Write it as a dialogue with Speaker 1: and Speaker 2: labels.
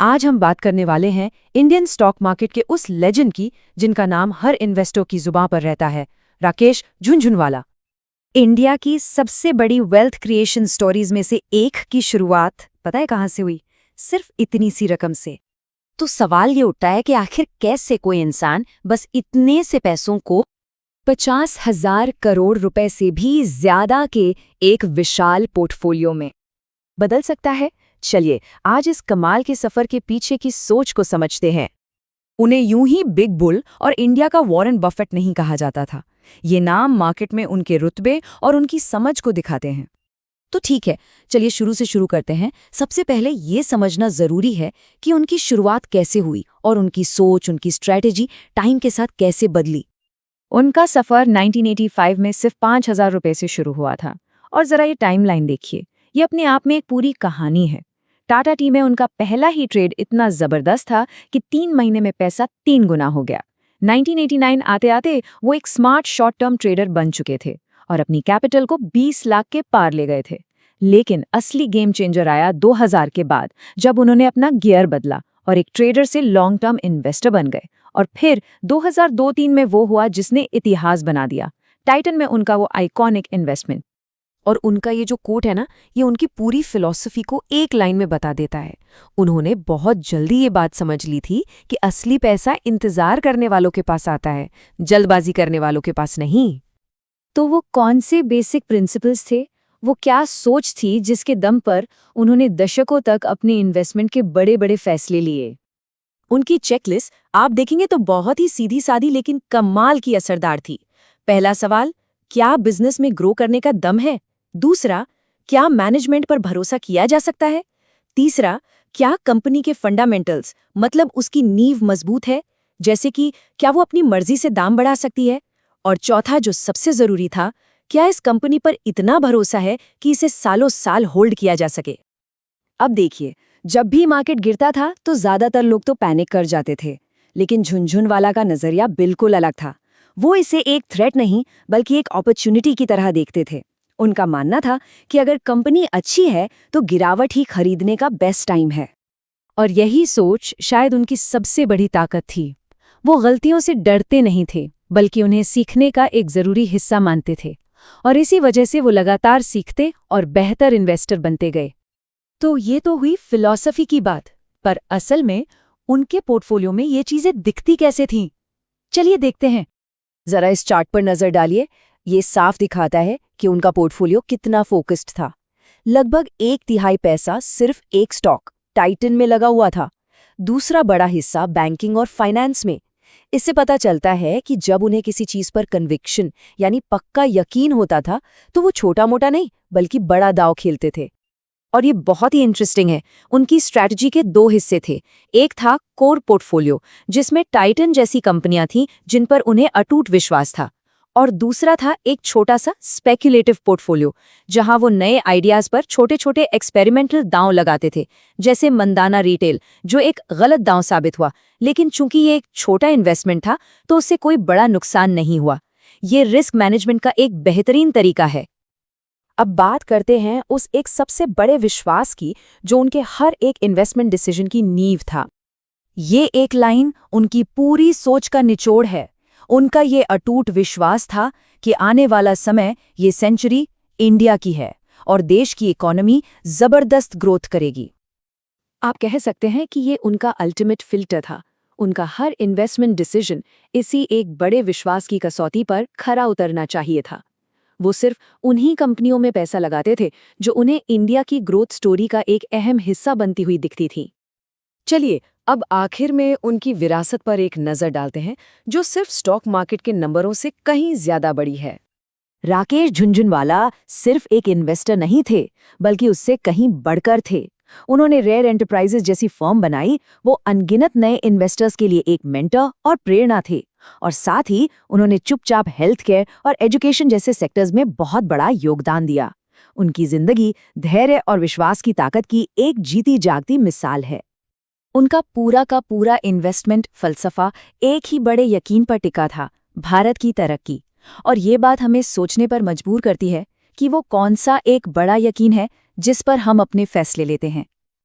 Speaker 1: आज हम बात करने वाले हैं इंडियन स्टॉक मार्केट के उस लेजेंड की जिनका नाम हर इन्वेस्टर की जुबान पर रहता है, राकेश झुनझुनवाला।
Speaker 2: इंडिया की सबसे बड़ी वेल्थ क्रिएशन स्टोरीज में से एक की शुरुआत पता है कहाँ से हुई? सिर्फ इतनी सी रकम से।
Speaker 3: तो सवाल ये उठता है कि आखिर कैसे कोई इंसान बस इतने से पैसों को
Speaker 2: 50,000 करोड़ रुपए से भी ज्यादा के एक विशाल पोर्टफोलियो में बदल सकता है। चलिए आज इस कमाल के सफर के पीछे की सोच को समझते हैं। उन्हें यूं ही बिग बुल और इंडिया का वॉरेन बफेट नहीं कहा जाता था। ये नाम मार्केट में उनके रुतबे और उनकी समझ को दिखाते हैं। तो ठीक है, चलिए शुरू से शुरू करते हैं। सबसे पहले ये समझना जरूरी है कि उनकी शुरुआत कैसे हुई और उनकी सोच, उनकी स्ट्रैटेजी टाइम के साथ कैसे बदली। उनका सफर 1985 में सिर्फ 5,000 रुपए से शुरू हुआ था। और जरा ये टाइमलाइन देखिए, ये अपने आप में एक पूरी कहानी है। टाटा टी में उनका पहला ही ट्रेड इतना जबरदस्त था कि 3 महीने में पैसा 3 गुना हो गया। 1989 आते आते वो एक स्मार्ट शॉर्ट टर्म ट्रेडर बन चुके थे और अपनी कैपिटल को 20 लाख के पार ले गए थे। लेकिन असली गेम चेंजर आया 2000 के बाद, जब उन्होंने अपना गियर बदला और एक ट्रेडर से लॉन्ग टर्म इन्वेस्टर बन गए। और फिर 2002-3 में वो हुआ जिसने इतिहास बना दिया, टाइटन में उनका वो आइकॉनिक इन्वेस्टमेंट।
Speaker 1: और उनका ये जो कोट है ना, ये उनकी पूरी फिलॉसफी को एक लाइन में बता देता है। उन्होंने बहुत जल्दी ये बात समझ ली थी कि असली पैसा इंतजार करने वालों के पास आता है, जल्दबाजी करने वालों के पास नहीं।
Speaker 2: तो वो कौन से बेसिक प्रिंसिपल्स थे? वो क्या सोच थी जिसके दम पर उन्होंने दशकों तक अपने इन्वेस्टमेंट के बड़े बड़े फैसले लिए?
Speaker 1: उनकी चेकलिस्ट आप देखेंगे तो बहुत ही सीधी सादी लेकिन कमाल की असरदार थी। पहला सवाल, क्या बिजनेस में ग्रो करने का दम है? दूसरा, क्या मैनेजमेंट पर भरोसा किया जा सकता है? तीसरा, क्या कंपनी के फंडामेंटल्स मतलब उसकी नींव मजबूत है, जैसे कि क्या वो अपनी मर्जी से दाम बढ़ा सकती है? और चौथा जो सबसे जरूरी था, क्या इस कंपनी पर इतना भरोसा है कि इसे सालों साल होल्ड किया जा सके? अब देखिए, जब भी मार्केट गिरता था तो ज्यादातर लोग तो पैनिक कर जाते थे, लेकिन झुनझुनवाला का नजरिया बिल्कुल अलग था। वो इसे एक थ्रेट नहीं बल्कि एक अपॉर्चुनिटी की तरह देखते थे। उनका मानना था कि अगर कंपनी अच्छी है तो गिरावट ही खरीदने का बेस्ट टाइम है।
Speaker 3: और यही सोच शायद उनकी सबसे बड़ी ताकत थी। वो गलतियों से डरते नहीं थे, बल्कि उन्हें सीखने का एक जरूरी हिस्सा मानते थे। और इसी वजह से वो लगातार सीखते और बेहतर इन्वेस्टर बनते गए।
Speaker 1: तो ये तो हुई फिलॉसफी की बात, पर असल में उनके पोर्टफोलियो में ये चीजें दिखती कैसे थीं? चलिए देखते हैं।
Speaker 2: जरा इस चार्ट पर नजर डालिए। ये साफ दिखाता है कि उनका पोर्टफोलियो कितना फोकस्ड था। लगभग 1/3 पैसा सिर्फ एक स्टॉक टाइटन में लगा हुआ था, दूसरा बड़ा हिस्सा बैंकिंग और फाइनेंस में। इससे पता चलता है कि जब उन्हें किसी चीज पर कन्विक्शन यानी पक्का यकीन होता था तो वो छोटा मोटा नहीं बल्कि बड़ा दांव खेलते थे। और ये बहुत ही इंटरेस्टिंग है, उनकी स्ट्रैटेजी के 2 हिस्से थे। एक था कोर पोर्टफोलियो, जिसमें टाइटन जैसी कंपनियां थीं जिन पर उन्हें अटूट विश्वास था। और दूसरा था एक छोटा सा स्पेक्युलेटिव पोर्टफोलियो, जहां वो नए आइडियाज पर छोटे छोटे एक्सपेरिमेंटल दांव लगाते थे, जैसे मंदाना रिटेल, जो एक गलत दांव साबित हुआ। लेकिन चूंकि ये एक छोटा इन्वेस्टमेंट था तो उससे कोई बड़ा नुकसान नहीं हुआ। ये रिस्क मैनेजमेंट का एक बेहतरीन तरीका है। अब बात करते हैं उस एक सबसे बड़े विश्वास की जो उनके हर एक इन्वेस्टमेंट डिसीजन की नींव था। ये एक लाइन उनकी पूरी सोच का निचोड़ है। उनका ये अटूट विश्वास था कि आने वाला समय, ये सेंचुरी इंडिया की है और देश की इकोनॉमी जबरदस्त ग्रोथ करेगी। आप कह सकते हैं कि ये उनका अल्टीमेट फिल्टर था। उनका हर इन्वेस्टमेंट डिसीजन इसी एक बड़े विश्वास की कसौटी पर खरा उतरना चाहिए था। वो सिर्फ उन्हीं कंपनियों में पैसा लगाते थे जो उन्हें इंडिया की ग्रोथ स्टोरी का एक अहम हिस्सा बनती हुई दिखती थी। चलिए अब आखिर में उनकी विरासत पर एक नजर डालते हैं, जो सिर्फ स्टॉक मार्केट के नंबरों से कहीं ज्यादा बड़ी है। राकेश झुनझुनवाला सिर्फ एक इन्वेस्टर नहीं थे, बल्कि उससे कहीं बढ़कर थे। उन्होंने रेयर एंटरप्राइजेज जैसी फर्म बनाई। वो अनगिनत नए इन्वेस्टर्स के लिए एक मेंटर और प्रेरणा थे। और साथ ही उन्होंने चुपचाप हेल्थ केयर और एजुकेशन जैसे सेक्टर्स में बहुत बड़ा योगदान दिया। उनकी जिंदगी धैर्य और विश्वास की ताकत की एक जीती जागती मिसाल है। उनका पूरा का पूरा इन्वेस्टमेंट फलसफा एक ही बड़े यकीन पर टिका था, भारत की तरक्की। और ये बात हमें सोचने पर मजबूर करती है कि वो कौन सा एक बड़ा यकीन है जिस पर हम अपने फैसले लेते हैं।